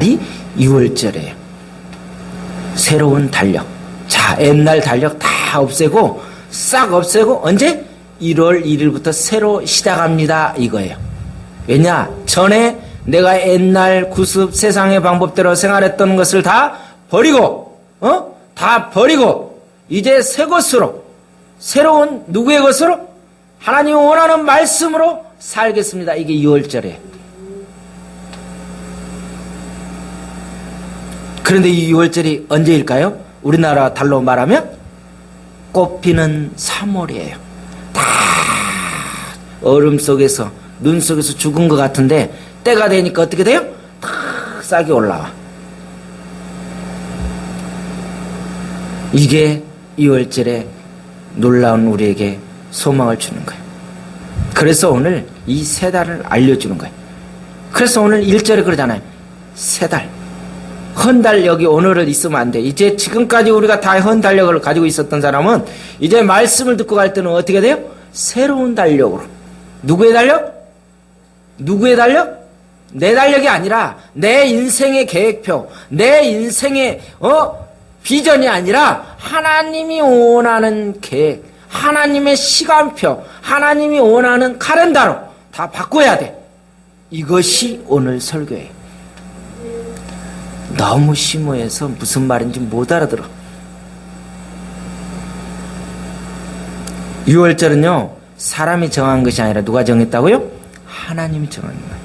날이 6월절이에요. 새로운 달력. 자, 옛날 달력 다 없애고 싹 없애고 언제? 1월 1일부터 새로 시작합니다 이거예요. 왜냐? 전에 내가 옛날 구습 세상의 방법대로 생활했던 것을 다 버리고 다 버리고 이제 새 것으로 새로운 누구의 것으로? 하나님이 원하는 말씀으로 살겠습니다. 이게 2월절이에요. 그런데 이 2월절이 언제일까요? 우리나라 달로 말하면 꽃피는 3월이에요. 다 얼음 속에서 눈 속에서 죽은 것 같은데 때가 되니까 어떻게 돼요? 다 싹이 올라와. 이게 2월절에 놀라운 우리에게 소망을 주는 거예요. 그래서 오늘 이 세 달을 알려주는 거예요. 그래서 오늘 1절에 그러잖아요. 세 달. 헌달력이 오늘을 있으면 안 돼. 이제 지금까지 우리가 다 헌달력을 가지고 있었던 사람은 이제 말씀을 듣고 갈 때는 어떻게 돼요? 새로운 달력으로. 누구의 달력? 누구의 달력? 내 달력이 아니라 내 인생의 계획표, 내 인생의 비전이 아니라 하나님이 원하는 계획, 하나님의 시간표, 하나님이 원하는 카렌다로 다 바꿔야 돼. 이것이 오늘 설교예요. 너무 심오해서 무슨 말인지 못 알아들어. 6월절은요 사람이 정한 것이 아니라 누가 정했다고요? 하나님이 정한 거예요.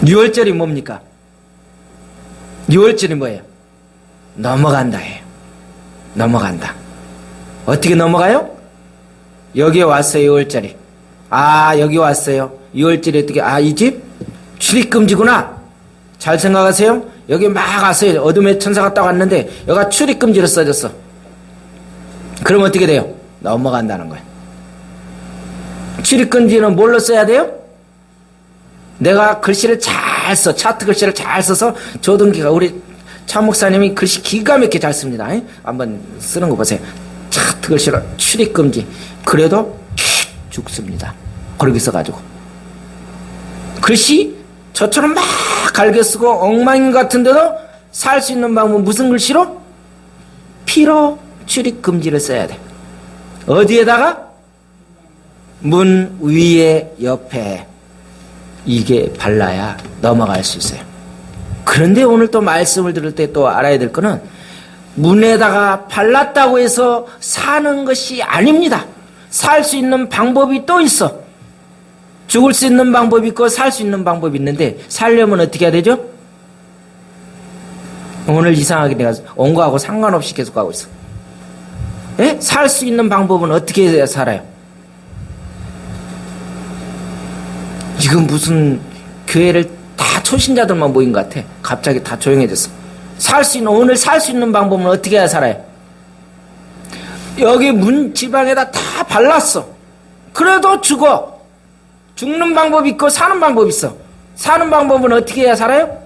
6월절이 뭡니까? 6월절이 뭐예요? 넘어간다예요. 넘어간다. 어떻게 넘어가요? 여기에 왔어요. 6월절이. 아 여기 왔어요. 6월절이 어떻게? 아 이 집 출입금지구나. 잘 생각하세요. 여기 막 왔어요. 어둠의 천사가 딱 왔는데 여기가 출입금지로 써졌어. 그럼 어떻게 돼요? 넘어간다는 거예요. 출입금지는 뭘로 써야 돼요? 내가 글씨를 잘 써. 차트 글씨를 잘 써서 조동기가 우리 차 목사님이 글씨 기가 막히게 잘 씁니다. 한번 쓰는 거 보세요. 차트 글씨로 출입금지. 그래도 죽습니다. 그렇게 써가지고. 글씨 저처럼 막 갈겨 쓰고 엉망인 같은데도 살 수 있는 방법은 무슨 글씨로? 피로 출입금지를 써야 돼. 어디에다가? 문 위에 옆에. 이게 발라야 넘어갈 수 있어요. 그런데 오늘 또 말씀을 들을 때 또 알아야 될 거는 문에다가 발랐다고 해서 사는 것이 아닙니다. 살 수 있는 방법이 또 있어. 죽을 수 있는 방법이 있고 살 수 있는 방법이 있는데 살려면 어떻게 해야 되죠? 오늘 이상하게 내가 온 거하고 상관없이 계속 가고 있어. 예? 살 수 있는 방법은 어떻게 해야 살아요? 지금 무슨 교회를 다 초신자들만 모인 것 같아. 갑자기 다 조용해졌어. 오늘 살 수 있는 방법은 어떻게 해야 살아요? 여기 문 지방에다 다 발랐어. 그래도 죽어. 죽는 방법이 있고 사는 방법이 있어. 사는 방법은 어떻게 해야 살아요?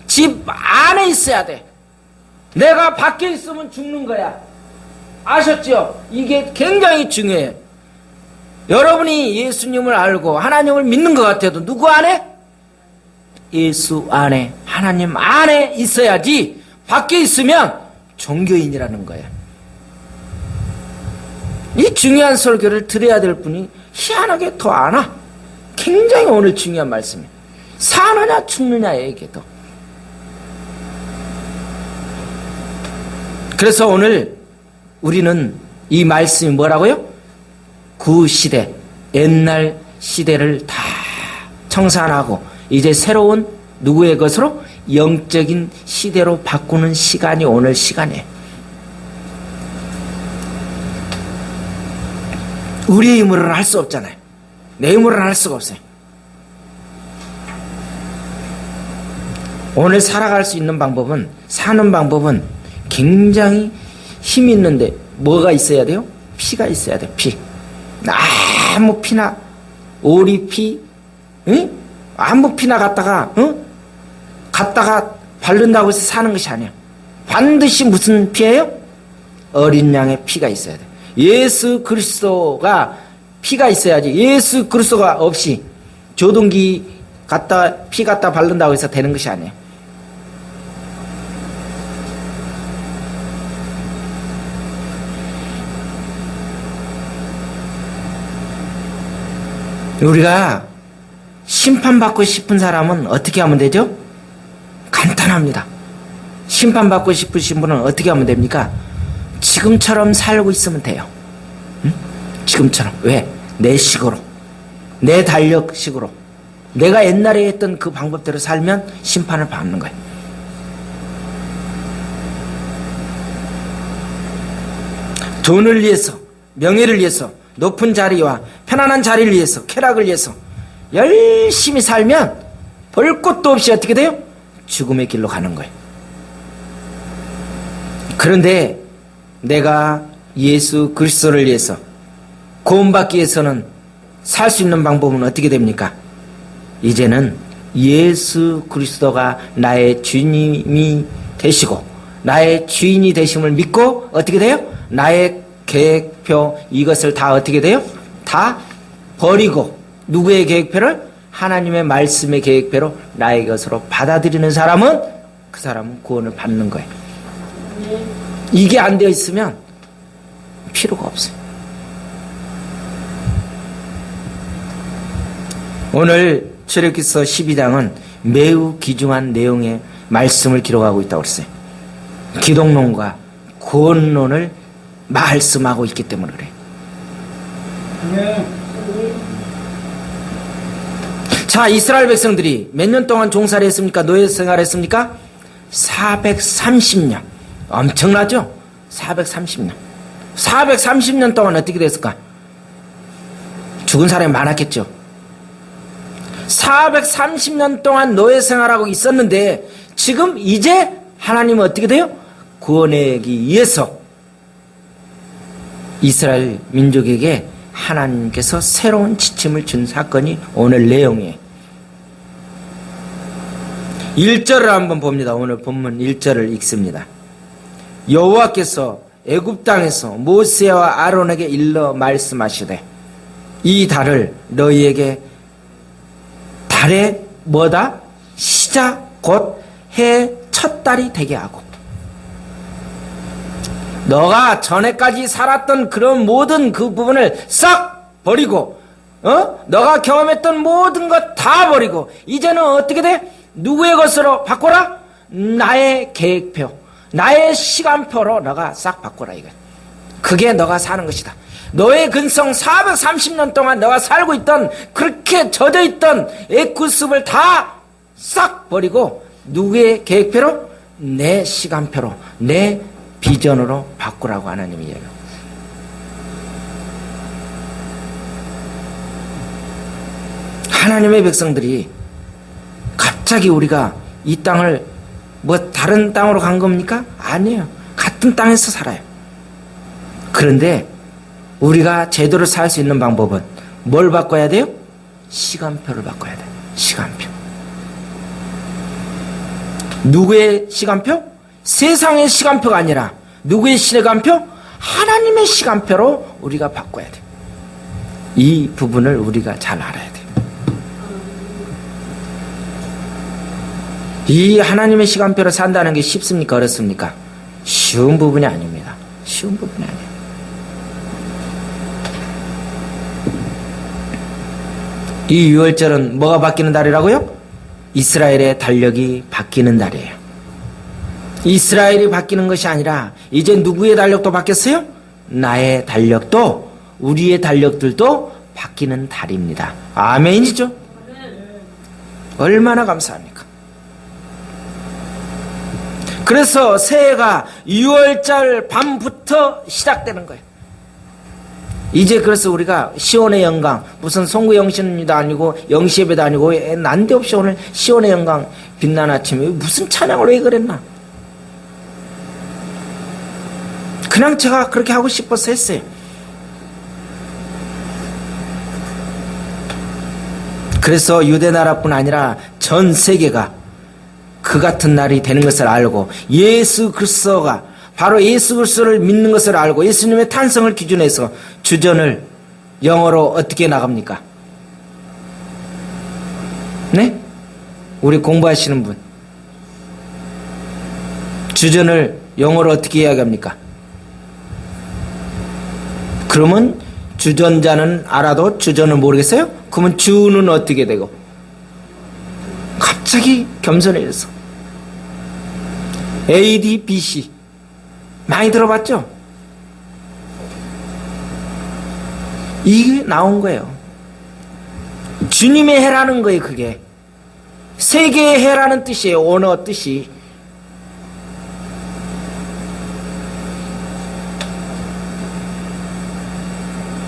집 안에 있어야 돼. 내가 밖에 있으면 죽는 거야. 아셨죠? 이게 굉장히 중요해요. 여러분이 예수님을 알고 하나님을 믿는 것 같아도 누구 안에? 예수 안에, 하나님 안에 있어야지. 밖에 있으면 종교인이라는 거야. 이 중요한 설교를 들어야 될 분이 희한하게 더 안 와. 굉장히 오늘 중요한 말씀이에요. 사느냐 죽느냐에 이게 더. 그래서 오늘 우리는 이 말씀이 뭐라고요? 그 시대, 옛날 시대를 다 청산하고 이제 새로운 누구의 것으로? 영적인 시대로 바꾸는 시간이 오늘 시간이에요. 우리의 힘으로는 할 수 없잖아요. 내 힘으로는 할 수가 없어요. 오늘 살아갈 수 있는 방법은, 사는 방법은 굉장히 힘이 있는데 뭐가 있어야 돼요? 피가 있어야 돼요. 피. 아무 피나 오리피, 응? 아무 피나 갖다가 바른다고 해서 사는 것이 아니에요. 반드시 무슨 피예요? 어린 양의 피가 있어야 돼요. 예수 그리스도가 피가 있어야지. 예수 그리스도가 없이 조동기 피 갖다 바른다고 해서 되는 것이 아니에요. 우리가 심판받고 싶은 사람은 어떻게 하면 되죠? 간단합니다. 심판받고 싶으신 분은 어떻게 하면 됩니까? 지금처럼 살고 있으면 돼요. 응? 지금처럼. 왜? 내 식으로. 내 달력식으로. 내가 옛날에 했던 그 방법대로 살면 심판을 받는 거예요. 돈을 위해서, 명예를 위해서, 높은 자리와 편안한 자리를 위해서, 쾌락을 위해서 열심히 살면 볼 것도 없이 어떻게 돼요? 죽음의 길로 가는 거예요. 그런데 내가 예수 그리스도를 위해서 구원받기 위해서는 살 수 있는 방법은 어떻게 됩니까? 이제는 예수 그리스도가 나의 주님이 되시고 나의 주인이 되심을 믿고 어떻게 돼요? 나의 계획표 이것을 다 어떻게 돼요? 다 버리고 누구의 계획표를? 하나님의 말씀의 계획표로 나의 것으로 받아들이는 사람은 그 사람은 구원을 받는 거예요. 이게 안 되어 있으면 필요가 없어요. 오늘 출애굽기서 12장은 매우 귀중한 내용의 말씀을 기록하고 있다고 그랬어요. 기독론과 구원론을 말씀하고 있기 때문에 그래요. 자, 이스라엘 백성들이 몇 년 동안 종살이 했습니까? 노예 생활했습니까? 430년. 엄청나죠? 430년. 430년 동안 어떻게 됐을까? 죽은 사람이 많았겠죠. 430년 동안 노예 생활하고 있었는데 지금 이제 하나님은 어떻게 돼요? 구원하기 위해서 이스라엘 민족에게 하나님께서 새로운 지침을 준 사건이 오늘 내용이에요. 1절을 한번 봅니다. 오늘 본문 1절을 읽습니다. 여호와께서 애굽 땅에서 모세와 아론에게 일러 말씀하시되 이 달을 너희에게 달의 뭐다? 시작 곧 해 첫 달이 되게 하고 너가 전에까지 살았던 그런 모든 그 부분을 싹 버리고 너가 경험했던 모든 것 다 버리고 이제는 어떻게 돼? 누구의 것으로 바꿔라? 나의 계획표 나의 시간표로 너가 싹 바꿔라 이거. 그게 너가 사는 것이다. 너의 근성 430년 동안 너가 살고 있던 그렇게 젖어 있던 애구습을 다 싹 버리고 누구의 계획표로? 내 시간표로 내 비전으로 바꾸라고 하나님이 얘기해요. 하나님의 백성들이 갑자기 우리가 이 땅을 뭐 다른 땅으로 간 겁니까? 아니에요. 같은 땅에서 살아요. 그런데 우리가 제대로 살 수 있는 방법은 뭘 바꿔야 돼요? 시간표를 바꿔야 돼요. 시간표. 누구의 시간표? 세상의 시간표가 아니라 누구의 시간표? 하나님의 시간표로 우리가 바꿔야 돼요. 이 부분을 우리가 잘 알아야 돼요. 이 하나님의 시간표로 산다는 게 쉽습니까? 어렵습니까? 쉬운 부분이 아닙니다. 쉬운 부분이 아니에요. 이 6월절은 뭐가 바뀌는 달이라고요? 이스라엘의 달력이 바뀌는 달이에요. 이스라엘이 바뀌는 것이 아니라 이제 누구의 달력도 바뀌었어요? 나의 달력도 우리의 달력들도 바뀌는 달입니다. 아멘이죠? 얼마나 감사합니까? 그래서 새해가 6월달 밤부터 시작되는 거예요. 이제 그래서 우리가 시온의 영광 무슨 송구 영신도 아니고 영시예배도 아니고 난데없이 오늘 시온의 영광 빛난 아침에 무슨 찬양을 왜 그랬나? 그냥 제가 그렇게 하고 싶어서 했어요. 그래서 유대 나라뿐 아니라 전 세계가 그 같은 날이 되는 것을 알고 예수 그리스도가 바로 예수 그리스도를 믿는 것을 알고 예수님의 탄생을 기준해서 주전을 영어로 어떻게 나갑니까? 네? 우리 공부하시는 분. 주전을 영어로 어떻게 이야기합니까? 그러면 주전자는 알아도 주전을 모르겠어요? 그러면 주는 어떻게 되고? 갑자기 겸손해졌어. AD, BC. 많이 들어봤죠? 이게 나온 거예요. 주님의 해라는 거예요, 그게. 세계의 해라는 뜻이에요, 언어 뜻이.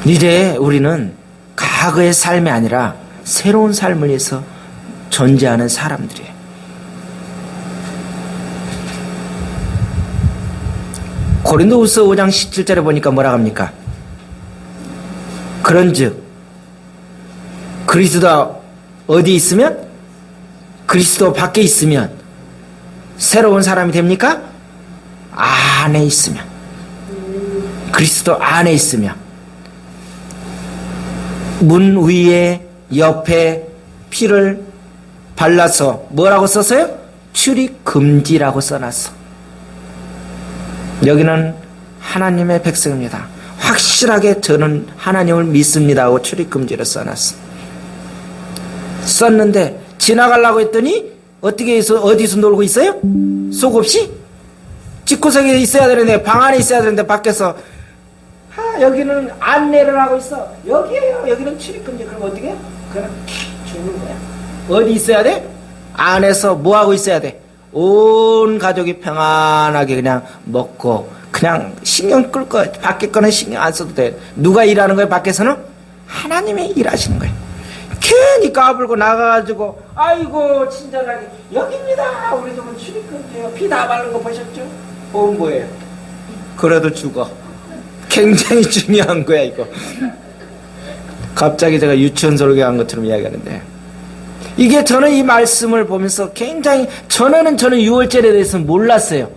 이제 우리는 과거의 삶이 아니라 새로운 삶을 위해서 존재하는 사람들이에요. 고린도후서 5장 17절에 보니까 뭐라 합니까? 그런즉 그리스도 어디 있으면? 그리스도 밖에 있으면 새로운 사람이 됩니까? 안에 있으면. 그리스도 안에 있으면. 문 위에 옆에 피를 발라서 뭐라고 썼어요? 출입 금지라고 써놨어. 여기는 하나님의 백성입니다. 확실하게 저는 하나님을 믿습니다 하고 출입 금지를 써놨어. 썼는데 지나가려고 했더니 어떻게 해서 어디서 놀고 있어요? 속 없이? 집구석에 있어야 되는데 방 안에 있어야 되는데 밖에서 여기는 안내를 하고 있어. 여기에요. 여기는 출입금지. 그럼 어떻게 해요? 그냥 죽는 거야. 어디 있어야 돼? 안에서 뭐 하고 있어야 돼? 온 가족이 평안하게 그냥 먹고 그냥 신경 끌 거. 밖에 거는 신경 안 써도 돼. 누가 일하는 거예요? 밖에서는? 하나님이 일하시는 거예요. 괜히 까불고 나가가지고 아이고 친절하게 여기입니다. 우리 집은 출입금지예요. 피 다 바른 거 보셨죠? 뭐예요? 그래도 죽어. 굉장히 중요한 거야 이거. 갑자기 제가 유치원 설교한 것처럼 이야기하는데 이게 저는 이 말씀을 보면서 굉장히 저는 6월절에 대해서는 몰랐어요.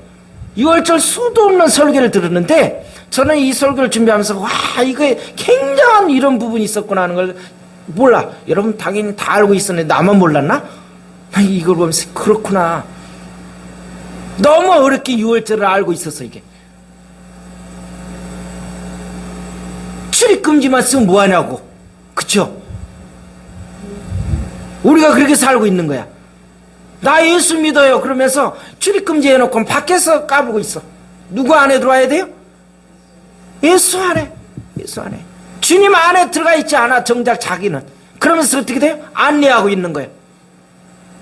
6월절 수도 없는 설교를 들었는데 저는 이 설교를 준비하면서 와 이게 굉장한 이런 부분이 있었구나 하는 걸 몰라. 여러분 당연히 다 알고 있었는데 나만 몰랐나? 이걸 보면서 그렇구나. 너무 어렵게 6월절을 알고 있었어 이게. 출입금지만 쓰면 뭐하냐고. 그쵸? 우리가 그렇게 살고 있는 거야. 나 예수 믿어요 그러면서 출입금지 해놓고 밖에서 까불고 있어. 누구 안에 들어와야 돼요? 예수 안에. 예수 안에. 주님 안에 들어가 있지 않아 정작 자기는. 그러면서 어떻게 돼요? 안내하고 있는 거예요.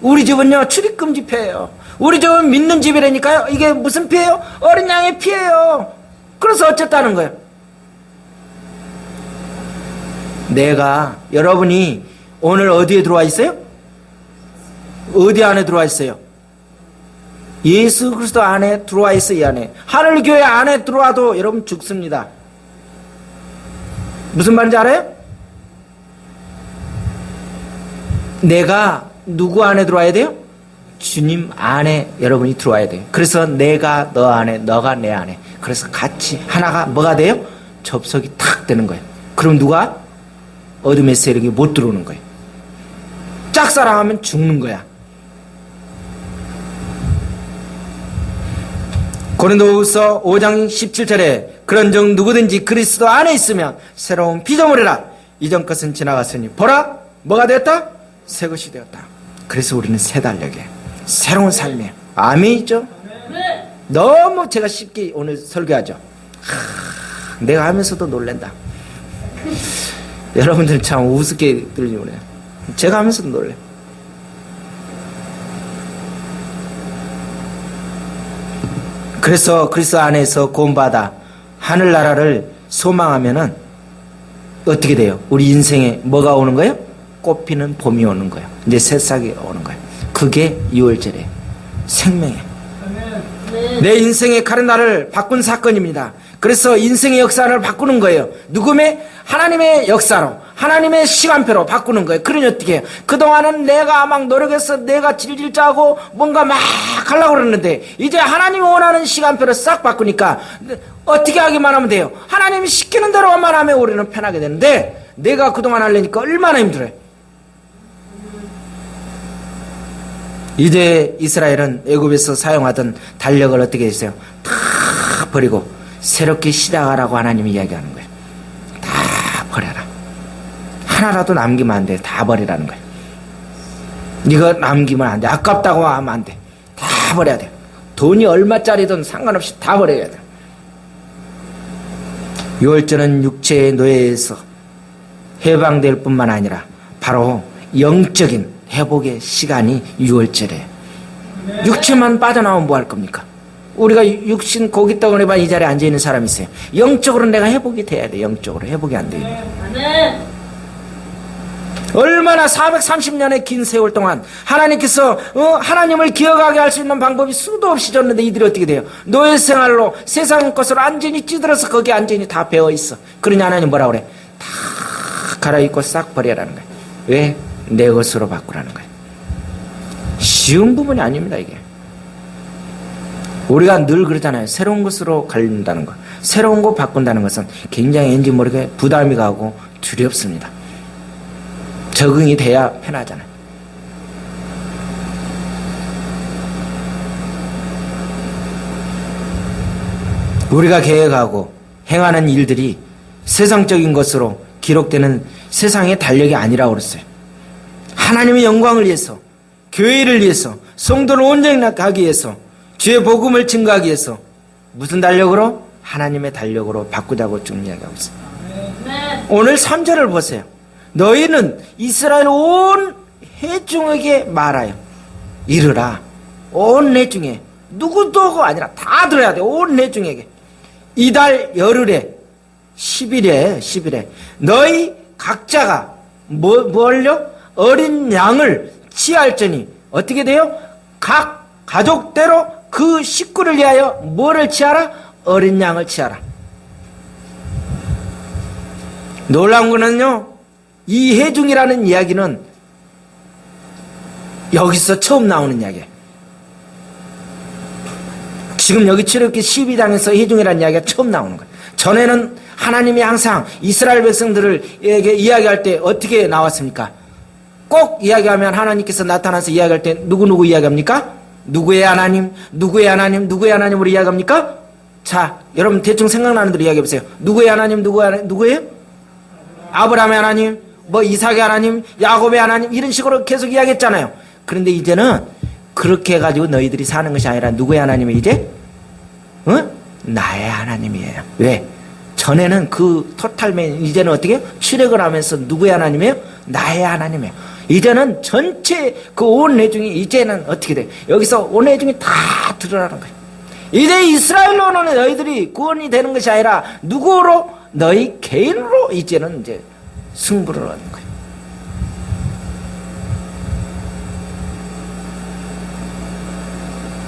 우리 집은요 출입금지 피해요. 우리 집은 믿는 집이라니까요. 이게 무슨 피해요? 어린 양의 피해요. 그래서 어쨌다는 거예요. 내가 여러분이 오늘 어디에 들어와 있어요? 어디 안에 들어와 있어요? 예수 그리스도 안에 들어와 있어요. 이 안에. 하늘교회 안에 들어와도 여러분 죽습니다. 무슨 말인지 알아요? 내가 누구 안에 들어와야 돼요? 주님 안에 여러분이 들어와야 돼요. 그래서 내가 너 안에 너가 내 안에. 그래서 같이 하나가 뭐가 돼요? 접속이 탁 되는 거예요. 그럼 누가? 어둠의 세력이 못 들어오는 거예요. 짝사랑하면 죽는 거야. 고린도후서 5장 17절에 그런즉 누구든지 그리스도 안에 있으면 새로운 피조물이라 이전 것은 지나갔으니 보라 뭐가 되었다? 새 것이 되었다. 그래서 우리는 새 달력에 새로운 삶이에요. 아멘이죠? 너무 제가 쉽게 오늘 설교하죠. 내가 하면서도 놀란다. 여러분들 참 우습게 들리죠. 제가 하면서도 놀래요. 그래서 그리스도 안에서 구원받아 하늘나라를 소망하면은 어떻게 돼요? 우리 인생에 뭐가 오는 거예요? 꽃피는 봄이 오는 거예요. 이제 새싹이 오는 거예요. 그게 6월절이에요. 생명이에요. 내 인생의 카렌다를 바꾼 사건입니다. 그래서 인생의 역사를 바꾸는 거예요. 누구의? 하나님의 역사로, 하나님의 시간표로 바꾸는 거예요. 그러니 어떻게 해요? 그동안은 내가 막 노력해서 내가 질질 짜고 뭔가 막 하려고 그러는데 이제 하나님이 원하는 시간표를 싹 바꾸니까 어떻게 하기만 하면 돼요? 하나님이 시키는 대로만 하면 우리는 편하게 되는데 내가 그동안 하려니까 얼마나 힘들어요. 이제 이스라엘은 애굽에서 사용하던 달력을 어떻게 했어요? 다 버리고 새롭게 시작하라고 하나님이 이야기하는 거예요. 다 버려라. 하나라도 남기면 안 돼. 다 버리라는 거예요. 이거 남기면 안 돼. 아깝다고 하면 안 돼. 다 버려야 돼. 돈이 얼마짜리든 상관없이 다 버려야 돼. 유월절은 육체의 노예에서 해방될 뿐만 아니라 바로 영적인 회복의 시간이 유월절이에요. 육체만 빠져나오면 뭐 할 겁니까? 우리가 육신 고기 덩어리만 이 자리에 앉아있는 사람이 있어요. 영적으로 내가 회복이 돼야 돼. 영적으로 회복이 안 돼요. 얼마나 430년의 긴 세월 동안 하나님께서 하나님을 기억하게 할 수 있는 방법이 수도 없이 줬는데 이들이 어떻게 돼요? 노예 생활로 세상 것으로 완전히 찌들어서 거기에 완전히 다 배어있어. 그러니 하나님 뭐라 그래? 다 갈아입고 싹 버려라는 거예요. 왜? 내 것으로 바꾸라는 거예요. 쉬운 부분이 아닙니다. 이게 우리가 늘 그러잖아요. 새로운 것으로 갈린다는 것, 새로운 거 바꾼다는 것은 굉장히 왠지 모르게 부담이 가고 두렵습니다. 적응이 돼야 편하잖아요. 우리가 계획하고 행하는 일들이 세상적인 것으로 기록되는 세상의 달력이 아니라고 그랬어요. 하나님의 영광을 위해서, 교회를 위해서, 성도를 온전히 가기 위해서, 주의 복음을 증거하기 위해서 무슨 달력으로? 하나님의 달력으로 바꾸자고 좀 이야기하고 있습니다. 오늘 3절을 보세요. 너희는 이스라엘 온 회중에게 말하여 이르라. 온 회중에, 누구도 아니라 다 들어야 돼. 온 회중에게. 이달 열흘에 10일에 너희 각자가 뭘요? 어린 양을 취할지니 어떻게 돼요? 각 가족대로 그 식구를 위하여 뭐를 취하라? 어린 양을 취하라. 놀라운 거는요, 이 회중이라는 이야기는 여기서 처음 나오는 이야기예요. 지금 여기 출애굽기 12장에서 회중이라는 이야기가 처음 나오는 거예요. 전에는 하나님이 항상 이스라엘 백성들에게 이야기할 때 어떻게 나왔습니까? 꼭 이야기하면 하나님께서 나타나서 이야기할 때 누구 이야기합니까? 누구의 하나님, 누구의 하나님, 누구의 하나님으로 이야기합니까? 자, 여러분 대충 생각나는 대로 이야기해보세요. 누구의 하나님, 누구예요? 아브라함의 하나님, 이삭의 하나님, 야곱의 하나님, 이런 식으로 계속 이야기했잖아요. 그런데 이제는 그렇게 해가지고 너희들이 사는 것이 아니라 누구의 하나님이 이제? 나의 하나님이에요. 왜? 전에는 그 토탈맨, 이제는 어떻게? 출애굽을 하면서 누구의 하나님이에요? 나의 하나님이에요. 이제는 전체 그 온 회중이 이제는 어떻게 돼? 여기서 온 회중이 다 드러나는 거예요. 이제 이스라엘로는 너희들이 구원이 되는 것이 아니라 누구로? 너희 개인으로 이제는 이제 승부를 하는 거예요.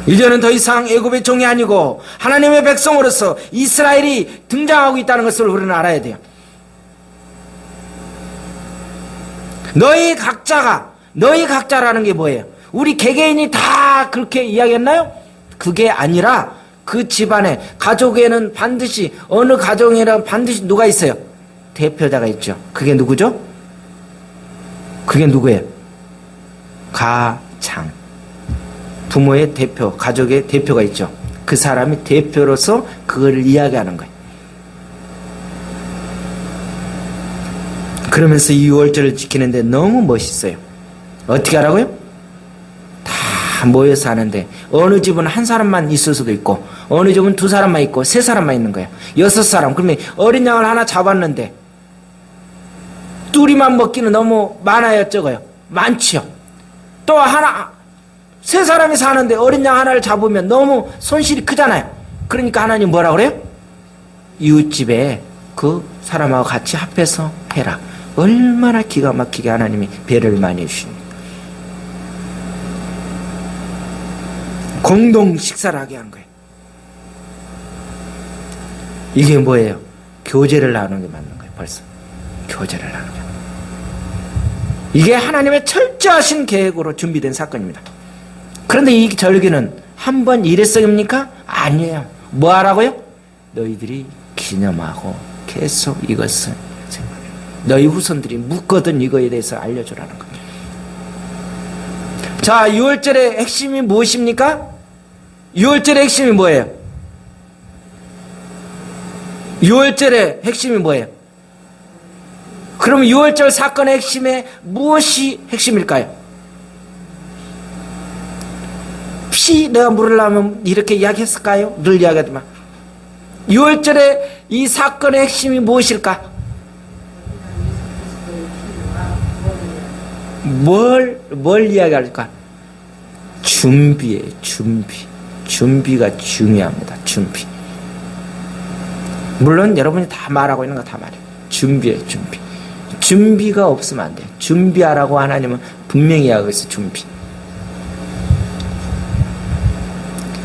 이제는 더 이상 애굽의 종이 아니고 하나님의 백성으로서 이스라엘이 등장하고 있다는 것을 우리는 알아야 돼요. 너희 각자라는 게 뭐예요? 우리 개개인이 다 그렇게 이야기했나요? 그게 아니라 그 집안에, 가족에는 반드시, 어느 가정에는 반드시 누가 있어요? 대표자가 있죠. 그게 누구죠? 그게 누구예요? 가장. 부모의 대표, 가족의 대표가 있죠. 그 사람이 대표로서 그걸 이야기하는 거예요. 그러면서 이 유월절을 지키는데 너무 멋있어요. 어떻게 하라고요? 다 모여서 하는데 어느 집은 한 사람만 있을 수도 있고 어느 집은 두 사람만 있고 세 사람만 있는 거예요. 6사람. 그러면 어린 양을 하나 잡았는데 뚜리만 먹기는 너무 많아요, 적어요? 많지요. 또 하나, 세 사람이 사는데 어린 양 하나를 잡으면 너무 손실이 크잖아요. 그러니까 하나님 뭐라 그래요? 이웃집에 그 사람하고 같이 합해서 해라. 얼마나 기가 막히게 하나님이 배려를 많이 해주십니까? 공동 식사를 하게 한 거예요. 이게 뭐예요? 교제를 나누는 게 맞는 거예요. 벌써 교제를 나누는 게. 이게 하나님의 철저하신 계획으로 준비된 사건입니다. 그런데 이 절기는 한 번 일회성입니까? 아니에요. 뭐 하라고요? 너희들이 기념하고 계속 이것을 너희 후손들이 묻거든 이거에 대해서 알려주라는 겁니다. 자, 6월절의 핵심이 무엇입니까? 6월절의 핵심이 뭐예요? 6월절의 핵심이 뭐예요? 그럼 6월절 사건의 핵심에 무엇이 핵심일까요? 피 내가 물으려면 이렇게 이야기했을까요? 늘 이야기하지만 6월절의 이 사건의 핵심이 무엇일까? 뭘 이야기할까? 준비예요. 준비가 중요합니다. 준비. 물론 여러분이 다 말하고 있는 거 다 말해요. 준비예요. 준비가 없으면 안 돼요. 준비하라고 하나님은 분명히 하고 있어요. 준비.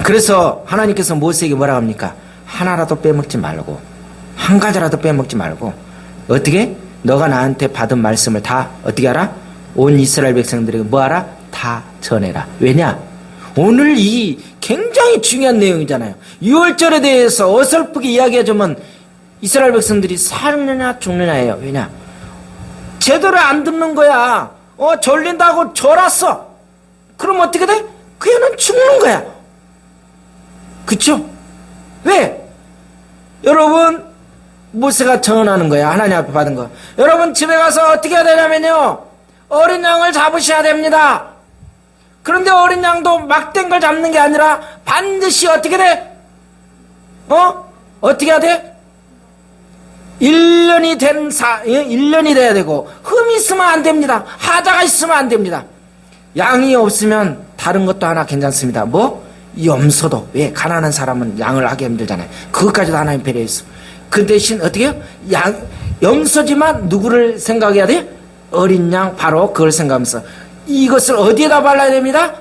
그래서 하나님께서 모세에게 뭐라고 합니까? 하나라도 빼먹지 말고, 한 가지라도 빼먹지 말고, 어떻게? 너가 나한테 받은 말씀을 다 어떻게 하라? 온 이스라엘 백성들에게 뭐 하라? 다 전해라. 왜냐? 오늘 이 굉장히 중요한 내용이잖아요. 6월절에 대해서 어설프게 이야기하자면 이스라엘 백성들이 사느냐 죽느냐예요. 왜냐? 제대로 안 듣는 거야. 졸린다고 졸았어. 그럼 어떻게 돼? 그 애는 죽는 거야. 그쵸? 왜? 여러분, 모세가 전하는 거야. 하나님 앞에 받은 거. 여러분 집에 가서 어떻게 해야 되냐면요, 어린 양을 잡으셔야 됩니다. 그런데 어린 양도 막된 걸 잡는 게 아니라 반드시 어떻게 돼? 어떻게 해야 돼? 1년이 돼야 되고, 흠이 있으면 안 됩니다. 하자가 있으면 안 됩니다. 양이 없으면 다른 것도 하나 괜찮습니다. 뭐? 염소도. 왜? 가난한 사람은 양을 하기 힘들잖아요. 그것까지도 하나님 배려했어. 그 대신 어떻게 해요? 염소지만 누구를 생각해야 돼? 어린 양, 바로 그걸 생각하면서 이것을 어디에다 발라야 됩니다?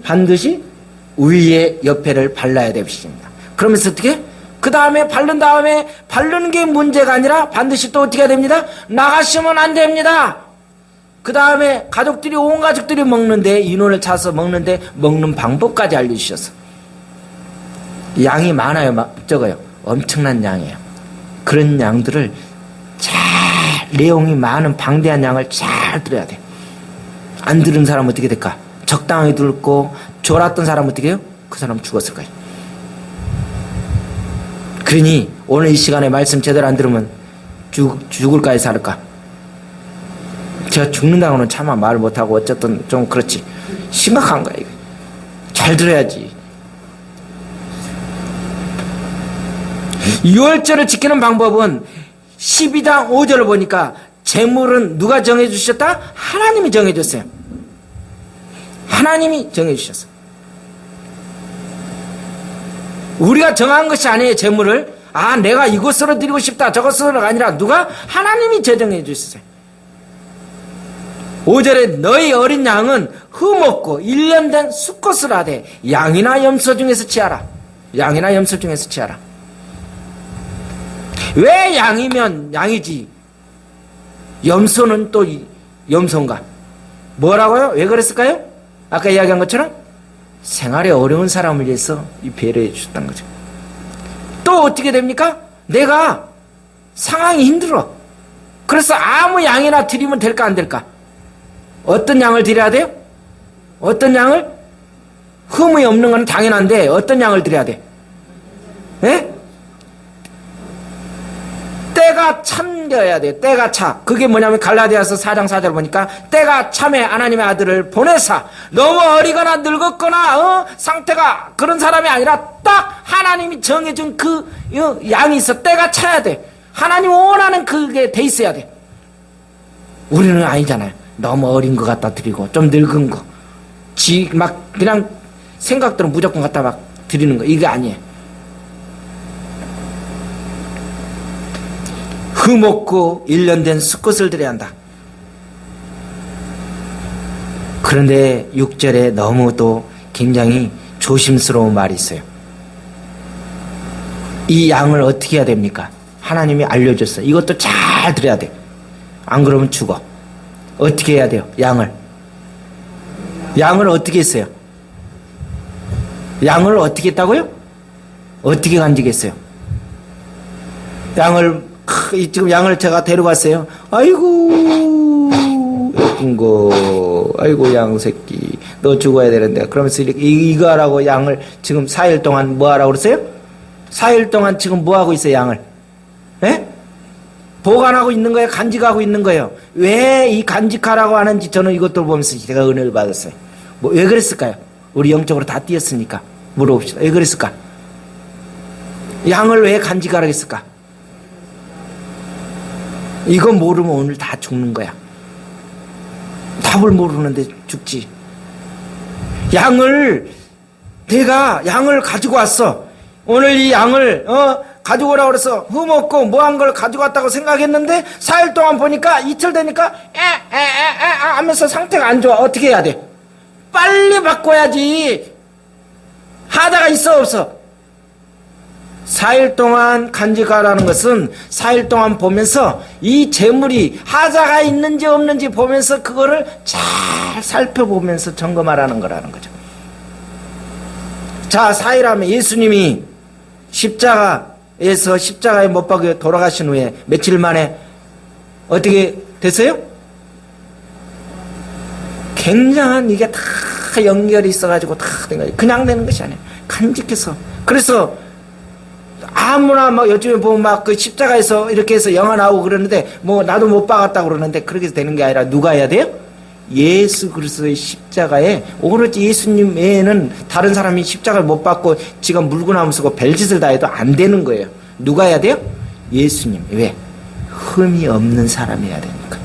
반드시 위에 옆에를 발라야 됩니다. 그러면서 어떻게? 그 다음에 바른 다음에 바르는 게 문제가 아니라 반드시 또 어떻게 해야 됩니다? 나가시면 안 됩니다. 그 다음에 온 가족들이 먹는데, 인원을 차서 먹는데 먹는 방법까지 알려주셔서. 양이 많아요? 적어요? 엄청난 양이에요. 그런 양들을 내용이 많은 방대한 양을 잘 들어야 돼. 안 들은 사람은 어떻게 될까? 적당히 듣고 졸았던 사람은 어떻게 해요? 그 사람 죽었을 거예요. 그러니 오늘 이 시간에 말씀 제대로 안 들으면 죽을까요? 살을까? 제가 죽는다고는 차마 말 못하고 어쨌든 좀 그렇지. 심각한 거야 이거. 잘 들어야지. 6월절을 지키는 방법은 12장 5절을 보니까 제물은 누가 정해주셨다? 하나님이 정해줬어요. 하나님이 정해주셨어요. 우리가 정한 것이 아니에요. 제물을 내가 이것으로 드리고 싶다 저것으로가 아니라 누가? 하나님이 제정해 주셨어요. 5절에 너희 어린 양은 흠없고 1년 된 수컷을 하되 양이나 염소 중에서 취하라. 양이나 염소 중에서 취하라. 왜 양이면 양이지 염소는 또 염소인가? 뭐라고요? 왜 그랬을까요? 아까 이야기한 것처럼 생활에 어려운 사람을 위해서 이 배려해 주셨다는 거죠. 또 어떻게 됩니까? 내가 상황이 힘들어. 그래서 아무 양이나 드리면 될까 안 될까? 어떤 양을 드려야 돼요? 어떤 양을? 흠이 없는 건 당연한데 어떤 양을 드려야 돼? 예? 때가 참여야 돼. 때가 차. 그게 뭐냐면 갈라디아서 4장 4절 보니까 때가 참에 하나님의 아들을 보내사 너무 어리거나 늙었거나 상태가 그런 사람이 아니라 딱 하나님이 정해준 그 양이 있어. 때가 차야 돼. 하나님 원하는 그게 돼 있어야 돼. 우리는 아니잖아요. 너무 어린 것 갖다 드리고 좀 늙은 거 막 그냥 생각대로 무조건 갖다 막 드리는 거 이게 아니에요. 흠없고 1년 된 수컷을 드려야 한다. 그런데 6절에 너무도 굉장히 조심스러운 말이 있어요. 이 양을 어떻게 해야 됩니까? 하나님이 알려줬어요. 이것도 잘 드려야 돼. 안 그러면 죽어. 어떻게 해야 돼요? 양을 어떻게 했어요? 양을 어떻게 했다고요? 어떻게 간직했어요? 지금 양을 제가 데려갔어요. 아이고 예쁜 거, 아이고 양 새끼, 너 죽어야 되는데. 그러면서 이렇게 이거 하라고 양을 지금 4일 동안 뭐 하라고 그랬어요? 4일 동안 지금 뭐 하고 있어요, 양을? 예? 보관하고 있는 거예요? 간직하고 있는 거예요? 왜 이 간직하라고 하는지 저는 이것들 보면서 제가 은혜를 받았어요. 뭐, 왜 그랬을까요? 우리 영적으로 다 뛰었으니까. 물어봅시다. 왜 그랬을까? 양을 왜 간직하라고 했을까? 이거 모르면 오늘 다 죽는 거야. 답을 모르는데 죽지. 내가 양을 가지고 왔어. 오늘 이 양을, 가지고 오라고 그래서 흠없고 뭐한 걸 가지고 왔다고 생각했는데 4일 동안 보니까 이틀 되니까 하면서 상태가 안 좋아. 어떻게 해야 돼? 빨리 바꿔야지. 하다가 있어 없어? 4일 동안 간직하라는 것은 4일 동안 보면서 이 재물이 하자가 있는지 없는지 보면서 그거를 잘 살펴보면서 점검하라는 거라는 거죠. 자, 4일 하면 예수님이 십자가에 못 박혀 돌아가신 후에 며칠 만에 어떻게 됐어요? 굉장한 이게 다 연결이 있어가지고 다 된 거예요. 그냥 되는 것이 아니에요. 간직해서. 그래서 아무나 막 요즘에 보면 막 그 십자가에서 이렇게 해서 영화 나오고 그러는데 뭐 나도 못 박았다고 그러는데 그렇게 되는 게 아니라 누가 해야 돼요? 예수 그리스도의 십자가에 오로지 예수님 외에는 다른 사람이 십자가를 못 박고 지가 물구나무 쓰고 별짓을 다 해도 안 되는 거예요. 누가 해야 돼요? 예수님. 왜? 흠이 없는 사람이 해야 되니까.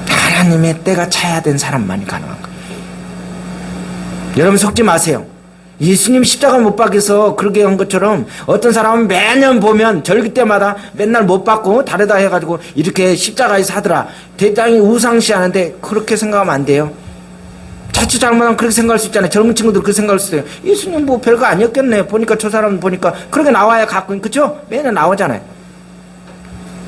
하나님의 때가 차야 된 사람만이 가능한 거예요. 여러분 속지 마세요. 예수님 십자가 못 박혀서 그렇게 한 것처럼 어떤 사람은 매년 보면 절기 때마다 맨날 못 박고 다르다 해가지고 이렇게 십자가에서 하더라. 대단히 우상시하는데 그렇게 생각하면 안 돼요. 자칫 잘못하면 그렇게 생각할 수 있잖아요. 젊은 친구들 그렇게 생각할 수 있어요. 예수님 뭐 별거 아니었겠네. 보니까 저 사람 보니까 그렇게 나와야 가끔 그렇죠? 매년 나오잖아요.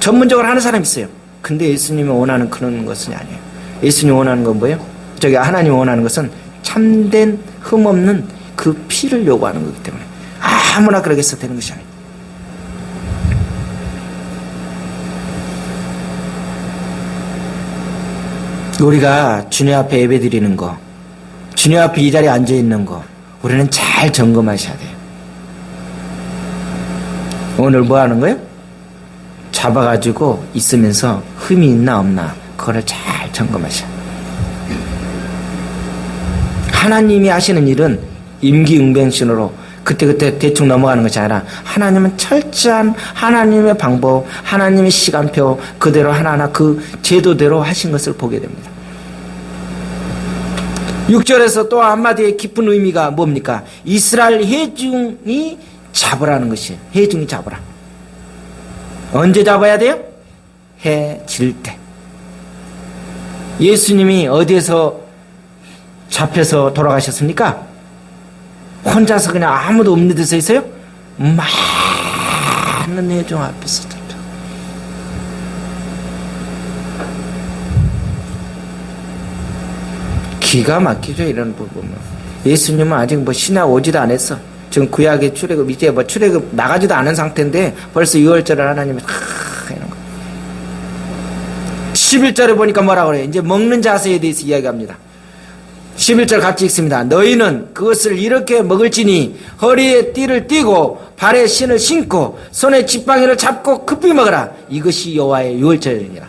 전문적으로 하는 사람이 있어요. 근데 예수님이 원하는 그런 것은 아니에요. 예수님이 원하는 건 뭐예요? 하나님이 원하는 것은 참된 흠 없는 그 피를 요구하는 거기 때문에 아무나 그렇게 해서 되는 것이 아니에요. 우리가 주님 앞에 예배 드리는 거, 주님 앞에 이 자리에 앉아 있는 거, 우리는 잘 점검하셔야 돼요. 오늘 뭐 하는 거예요? 잡아가지고 있으면서 흠이 있나 없나 그거를 잘 점검하셔야 돼요. 하나님이 하시는 일은 임기응변신으로 그때그때 대충 넘어가는 것이 아니라 하나님은 철저한 하나님의 방법, 하나님의 시간표 그대로 하나하나 그 제도대로 하신 것을 보게 됩니다. 6절에서 또 한마디의 깊은 의미가 뭡니까? 이스라엘 회중이 잡으라는 것이에요. 회중이 잡으라. 언제 잡아야 돼요? 해 질 때. 예수님이 어디에서 잡혀서 돌아가셨습니까? 혼자서 그냥 아무도 없는 데서 있어요? 많은 회중 앞에서 잡혀. 기가 막히죠, 이런 부분은. 예수님은 아직 뭐 신약 오지도 안 했어. 지금 구약의 출애굽, 이제 뭐 출애굽 나가지도 않은 상태인데 벌써 6월절을 하나님이 이런 거. 11절에 보니까 뭐라 그래요? 이제 먹는 자세에 대해서 이야기합니다. 11절 같이 읽습니다. 너희는 그것을 이렇게 먹을지니 허리에 띠를 띠고 발에 신을 신고 손에 지팡이를 잡고 급히 먹어라. 이것이 여호와의 유월절이니라.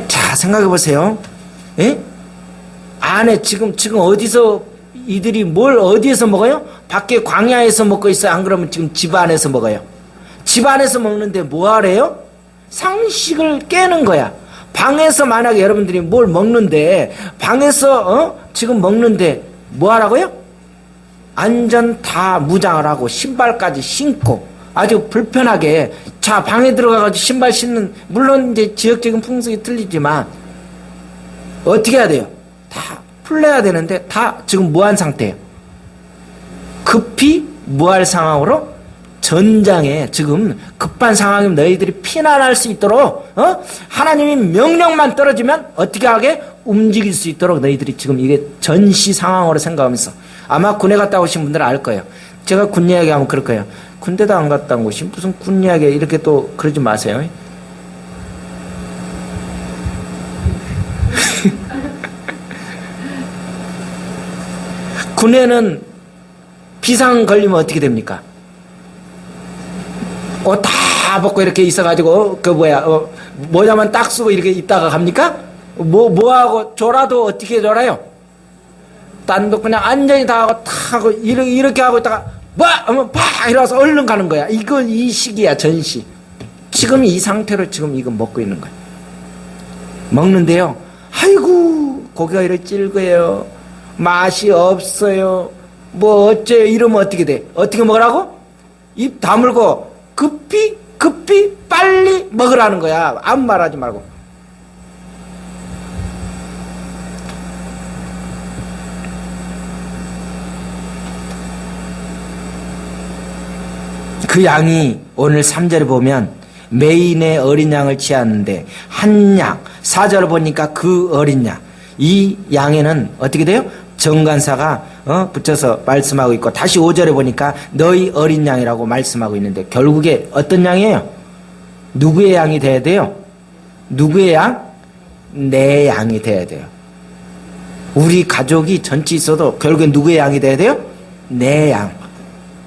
자, 생각해 보세요. 예? 안에 지금 어디서 이들이 뭘 어디에서 먹어요? 밖에 광야에서 먹고 있어요? 안 그러면 지금 집 안에서 먹어요? 집 안에서 먹는데 뭐 하래요? 상식을 깨는 거야. 방에서 만약에 여러분들이 뭘 먹는데 방에서 지금 먹는데 뭐 하라고요? 안전 다 무장을 하고 신발까지 신고 아주 불편하게 자 방에 들어가가지고 신발 신는 물론 이제 지역적인 풍습이 틀리지만 어떻게 해야 돼요? 다 풀려야 되는데 다 지금 무한 상태예요. 급히 무할 상황으로 전장에 지금 급한 상황이면 너희들이 피난할 수 있도록 하나님이 명령만 떨어지면 어떻게 하게 움직일 수 있도록 너희들이 지금 이게 전시 상황으로 생각하면서 아마 군에 갔다 오신 분들은 알 거예요. 제가 군 이야기하면 그럴 거예요. 군대도 안 갔다 온 곳이 무슨 군 이야기 이렇게 또 그러지 마세요. 군에는 비상 걸리면 어떻게 됩니까? 옷 다 벗고 이렇게 있어가지고 모자만 딱 쓰고 이렇게 있다가 갑니까? 뭐하고 졸아도 어떻게 졸아요? 딴도 그냥 안전히 다 하고 탁 하고 이렇게 하고 있다가 하면 팍 일어나서 얼른 가는 거야. 이건 이 시기야, 전시. 지금 이 상태로 지금 이거 먹고 있는 거야. 먹는데요, 아이고 고기가 이렇게 질거예요, 맛이 없어요, 뭐 어째요, 이러면 어떻게 돼? 어떻게 먹으라고? 입 다물고 급히 빨리 먹으라는 거야. 아무 말하지 말고. 그 양이 오늘 3절에 보면 메인의 어린 양을 취하는데 한 양, 4절을 보니까 그 어린 양, 이 양에는 어떻게 돼요? 정관사가 붙여서 말씀하고 있고, 다시 5절에 보니까 너희 어린 양이라고 말씀하고 있는데, 결국에 어떤 양이에요? 누구의 양이 돼야 돼요? 누구의 양? 내 양이 돼야 돼요. 우리 가족이 전체 있어도 결국엔 누구의 양이 돼야 돼요? 내 양,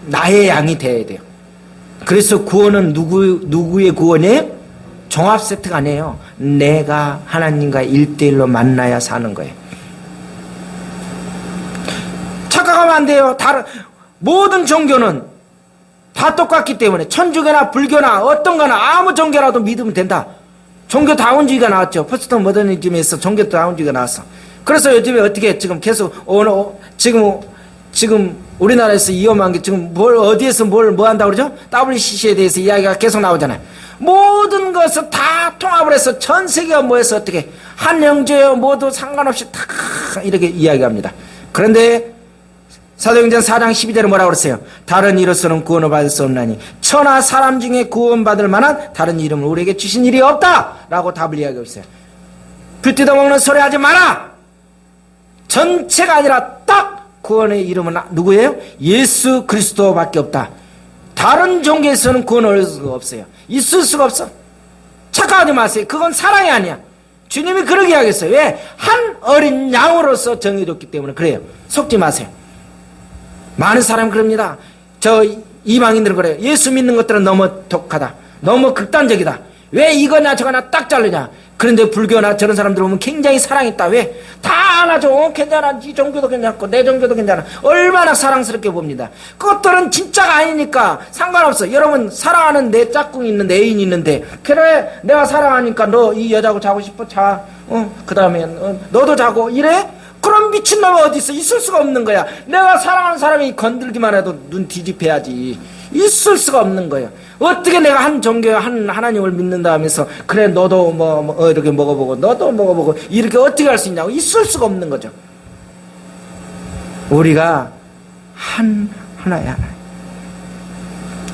나의 양이 돼야 돼요. 그래서 구원은 누구의 구원이에요? 종합 세트가 아니에요. 내가 하나님과 1대1로 만나야 사는 거예요. 착각하면 안 돼요. 모든 종교는 다 똑같기 때문에, 천주교나 불교나 어떤 거나 아무 종교라도 믿으면 된다. 종교다운주의가 나왔죠. 포스트 모더니즘에서 종교다운주의가 나왔어. 그래서 요즘에 어떻게 지금 계속 지금 우리나라에서 위험한 게, 지금 어디에서 뭐 한다고 그러죠? WCC에 대해서 이야기가 계속 나오잖아요. 모든 것을 다 통합을 해서 전 세계가 모여서 어떻게 한 형제여 모두 상관없이 다 이렇게 이야기합니다. 그런데 사도행전 4장 12절에 뭐라고 그랬어요? 다른 이로서는 구원을 받을 수 없나니 천하 사람 중에 구원받을 만한 다른 이름을 우리에게 주신 일이 없다 라고 답을 이야기하고 있어요. 피 뜯어먹는 소리 하지 마라. 전체가 아니라 딱 구원의 이름은 누구예요? 예수 그리스도밖에 없다. 다른 종교에서는 구원을 얻을 수가 없어요. 있을 수가 없어. 착각하지 마세요. 그건 사랑이 아니야. 주님이 그러게 하겠어요. 왜? 한 어린 양으로서 정해졌기 때문에 그래요. 속지 마세요. 많은 사람이 그럽니다. 이방인들은 그래요. 예수 믿는 것들은 너무 독하다, 너무 극단적이다, 왜 이거나 저거나 딱 자르냐. 그런데 불교나 저런 사람들 보면 굉장히 사랑있다. 왜? 다 안아줘. 괜찮아. 네 종교도 괜찮고 내 종교도 괜찮아. 얼마나 사랑스럽게 봅니다. 그것들은 진짜가 아니니까 상관없어. 여러분, 사랑하는 내 짝꿍이 있는데, 애인이 있는데, 그래 내가 사랑하니까 너 이 여자하고 자고 싶어? 자. 그 다음에 너도 자고 이래? 그럼 미친놈이 어디 있어? 있을 수가 없는 거야. 내가 사랑하는 사람이 건들기만 해도 눈 뒤집혀야지. 있을 수가 없는 거예요. 어떻게 내가 한 종교에 한 하나님을 믿는다 하면서 그래 너도 이렇게 먹어보고 너도 먹어보고 이렇게 어떻게 할 수 있냐고. 있을 수가 없는 거죠. 우리가 하나야.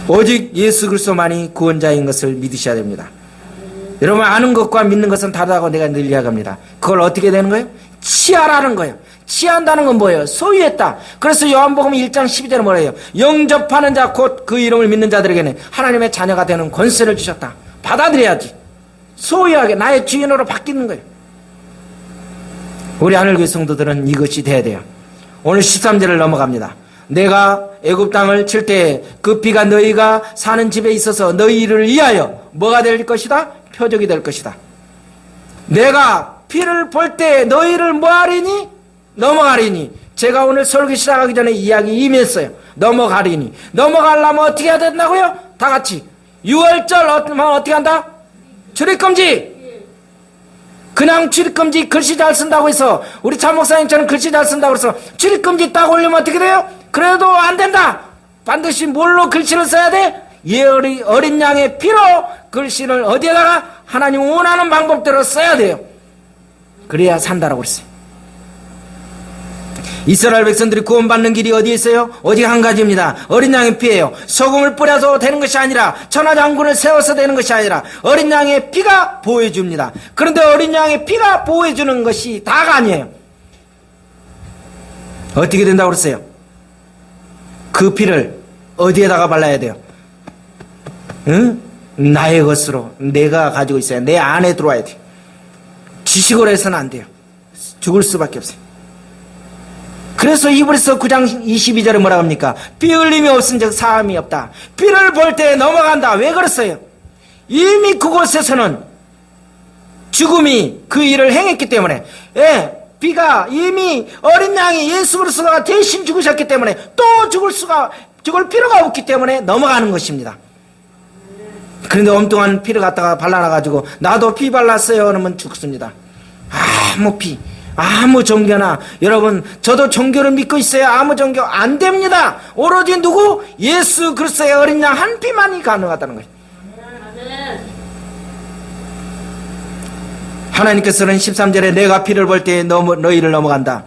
오직 예수 그리스도만이 구원자인 것을 믿으셔야 됩니다. 여러분, 아는 것과 믿는 것은 다르다고 내가 늘 이야기합니다. 그걸 어떻게 되는 거예요? 취하라는 거예요. 취한다는 건 뭐예요? 소유했다. 그래서 요한복음 1장 12절에 뭐래요? 영접하는 자, 곧 그 이름을 믿는 자들에게는 하나님의 자녀가 되는 권세를 주셨다. 받아들여야지. 소유하게 나의 주인으로 바뀌는 거예요. 우리 하늘교회 성도들은 이것이 돼야 돼요. 오늘 13절을 넘어갑니다. 내가 애굽 땅을 칠 때 그 피가 너희가 사는 집에 있어서 너희를 위하여 뭐가 될 것이다? 표적이 될 것이다. 내가 피를 볼 때 너희를 뭐하리니? 넘어가리니. 제가 오늘 설교 시작하기 전에 이야기 이미 했어요. 넘어가리니. 넘어가려면 어떻게 해야 된다고요? 다 같이 6월절 어떻게 한다? 출입금지. 그냥 출입금지 글씨 잘 쓴다고 해서, 우리 참목사님처럼 글씨 잘 쓴다고 해서 출입금지 딱 올리면 어떻게 돼요? 그래도 안 된다. 반드시 뭘로 글씨를 써야 돼? 어린 양의 피로 글씨를 어디에다가 하나님 원하는 방법대로 써야 돼요. 그래야 산다라고 그랬어요. 이스라엘 백성들이 구원받는 길이 어디에 있어요? 오직 한 가지입니다. 어린 양의 피예요. 소금을 뿌려서 되는 것이 아니라, 천하장군을 세워서 되는 것이 아니라 어린 양의 피가 보호해줍니다. 그런데 어린 양의 피가 보호해주는 것이 다가 아니에요. 어떻게 된다고 그랬어요? 그 피를 어디에다가 발라야 돼요? 응? 나의 것으로 내가 가지고 있어야, 내 안에 들어와야 돼요. 지식으로 해서는 안 돼요. 죽을 수밖에 없어요. 그래서 히브리서 9장 22절에 뭐라고 합니까? 피 흘림이 없은즉 사함이 없다. 피를 볼 때 넘어간다. 왜 그랬어요? 이미 그곳에서는 죽음이 그 일을 행했기 때문에, 피가 이미 어린 양이 예수 그리스도가 대신 죽으셨기 때문에 또 죽을 필요가 없기 때문에 넘어가는 것입니다. 그런데 엉뚱한 피를 갖다가 발라놔가지고 나도 피 발랐어요 그러면 죽습니다. 아무 종교나, 여러분 저도 종교를 믿고 있어요. 아무 종교 안 됩니다. 오로지 누구? 예수 그리스도의 어린 양 한 피만이 가능하다는 거예요. 하나님께서는 13절에 내가 피를 볼 때 너희를 넘어간다,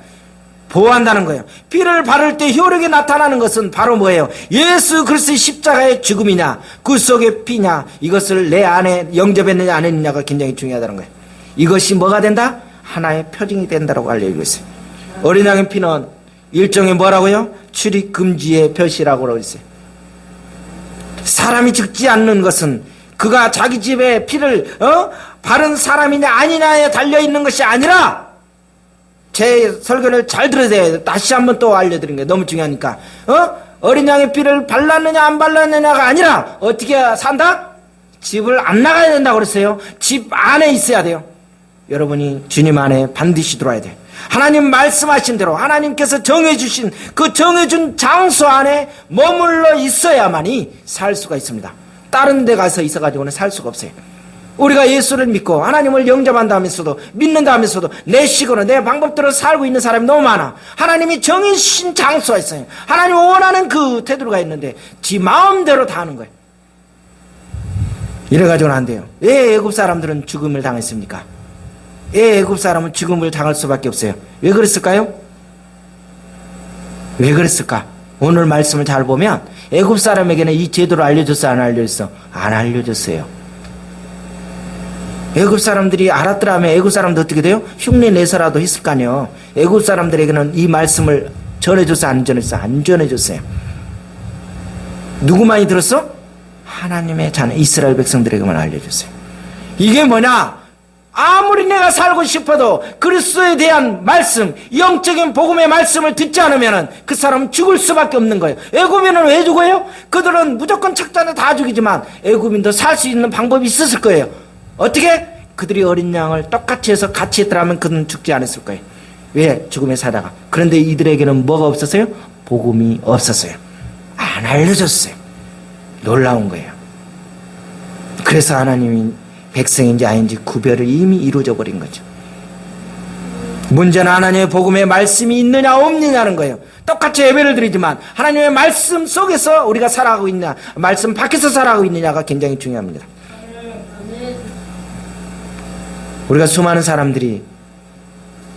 보호한다는 거예요. 피를 바를 때 효력이 나타나는 것은 바로 뭐예요? 예수 그리스도의 십자가의 죽음이냐 그 속의 피냐, 이것을 내 안에 영접했느냐 안 했느냐가 굉장히 중요하다는 거예요. 이것이 뭐가 된다? 하나의 표징이 된다고 알려지고 있어요. 어린 양의 피는 일종의 뭐라고요? 출입 금지의 표시라고 그러고 있어요. 사람이 죽지 않는 것은 그가 자기 집에 피를 바른 사람이냐 아니냐에 달려있는 것이 아니라, 제 설교를 잘 들어야 돼요. 다시 한번 또 알려드린 게 너무 중요하니까. 어린 양의 피를 발랐느냐 안 발랐느냐가 아니라 어떻게 산다? 집을 안 나가야 된다고 그랬어요. 집 안에 있어야 돼요. 여러분이 주님 안에 반드시 들어와야 돼요. 하나님 말씀하신 대로 하나님께서 정해주신 그 정해준 장소 안에 머물러 있어야만이 살 수가 있습니다. 다른 데 가서 있어가지고는 살 수가 없어요. 우리가 예수를 믿고 하나님을 영접한다면서도 믿는다면서도 내 식으로 내 방법대로 살고 있는 사람이 너무 많아. 하나님이 정해주신 장소가 있어요. 하나님이 원하는 그 태도가 있는데 지 마음대로 다 하는 거예요. 이래가지고는 안 돼요. 왜 애굽 사람들은 죽음을 당했습니까? 왜 애굽 사람은 죽음을 당할 수밖에 없어요? 왜 그랬을까요? 왜 그랬을까? 오늘 말씀을 잘 보면 애굽 사람에게는 이 제도를 알려줬어 안 알려줬어? 안 알려줬어요. 애굽 사람들이 알았더라면 애굽 사람도 어떻게 돼요? 흉내 내서라도 했을 거 아니에요. 애굽 사람들에게는 이 말씀을 전해줬어 안 전해줬어? 안 전해줬어요. 누구만이 들었어? 하나님의 자녀 이스라엘 백성들에게만 알려줬어요. 이게 뭐냐? 아무리 내가 살고 싶어도 그리스도에 대한 말씀, 영적인 복음의 말씀을 듣지 않으면 그 사람은 죽을 수밖에 없는 거예요. 애굽인은 왜 죽어요? 그들은 무조건 착자는 다 죽이지만 애굽인도 살 수 있는 방법이 있었을 거예요. 어떻게? 그들이 어린 양을 똑같이 해서 같이 했더라면 그들은 죽지 않았을 거예요. 왜? 죽음에 살다가. 그런데 이들에게는 뭐가 없었어요? 복음이 없었어요. 안 알려줬어요. 놀라운 거예요. 그래서 하나님이 백성인지 아닌지 구별을 이미 이루어져 버린 거죠. 문제는 하나님의 복음의 말씀이 있느냐 없느냐는 거예요. 똑같이 예배를 드리지만 하나님의 말씀 속에서 우리가 살아가고 있느냐, 말씀 밖에서 살아가고 있느냐가 굉장히 중요합니다. 우리가 수많은 사람들이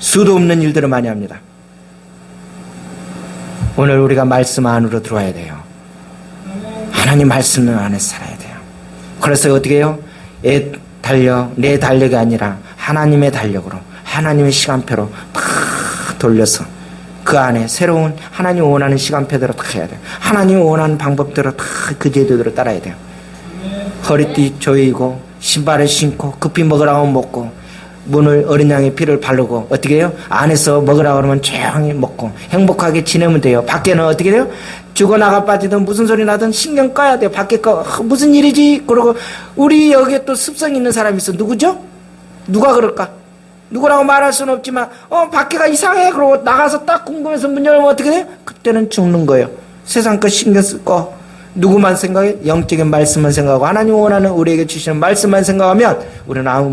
수도 없는 일들을 많이 합니다. 오늘 우리가 말씀 안으로 들어와야 돼요. 하나님 말씀 안에서 살아야 돼요. 그래서 어떻게 해요? 내 달력이 아니라 하나님의 달력으로, 하나님의 시간표로 다 돌려서 그 안에 새로운 하나님 원하는 시간표대로 다 해야 돼요. 하나님 원하는 방법대로 다 그 제도대로 따라야 돼요. 허리띠 조이고 신발을 신고 급히 먹으라고 먹고 문을 어린 양의 피를 바르고 어떻게 해요? 안에서 먹으라고 그러면 조용히 먹고 행복하게 지내면 돼요. 밖에는 어떻게 돼요? 죽어나가 빠지든 무슨 소리 나든 신경 꺼야 돼요. 밖에 무슨 일이지? 그러고 우리 여기에 또 습성 있는 사람이 있어. 누구죠? 누가 그럴까? 누구라고 말할 수는 없지만 밖에가 이상해. 그러고 나가서 딱 궁금해서 문 열면 어떻게 돼요? 그때는 죽는 거예요. 세상 것 신경 쓰고 누구만 생각해? 영적인 말씀만 생각하고 하나님 원하는 우리에게 주시는 말씀만 생각하면 우리는 아무